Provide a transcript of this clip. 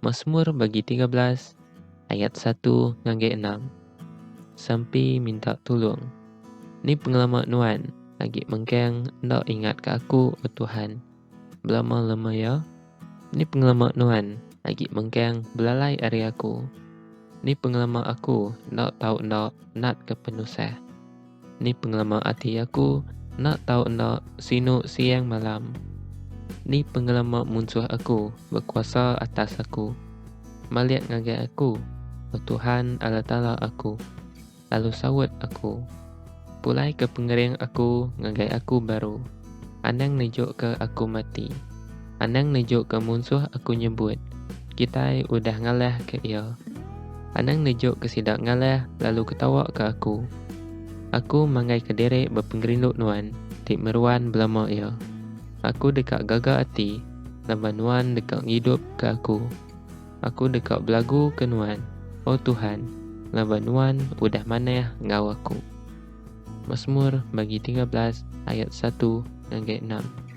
Mazmur bagi 13 ayat 1 ngangge 6. Sampai minta tolong. Ni pengalaman nuan, lagi mengkeng ndak ingat ke aku, oh Tuhan. Belama-lama ya. Ni pengalaman nuan, lagi mengkeng belalai ari aku. Ni pengalaman aku, ndak tahu ndak nat ke penusah. Ni pengalaman hati aku, ndak tahu ndak sinu siang malam. Ni pengalaman musuh aku, berkuasa atas aku. Maliak ngagai aku, oh Tuhan Allah Ta'ala aku. Lalu sawat aku. Pulai ke pengering aku, ngagai aku baru. Anang nejuk ke aku mati. Anang nejuk ke musuh aku nyebut. Kita udah ngalah ke ia. Anang nejuk ke sidak ngalah, lalu ketawa ke aku. Aku mangai ke derek berpengerinduk nuan, tik meruan belama ia. Aku dekat gagak hati, lama nuan dekat hidup ke aku. Aku dekat belagu ke nuan, oh Tuhan, lama nuan udah maneh ngau aku. Mazmur bagi 13 ayat 1 ngangge 6.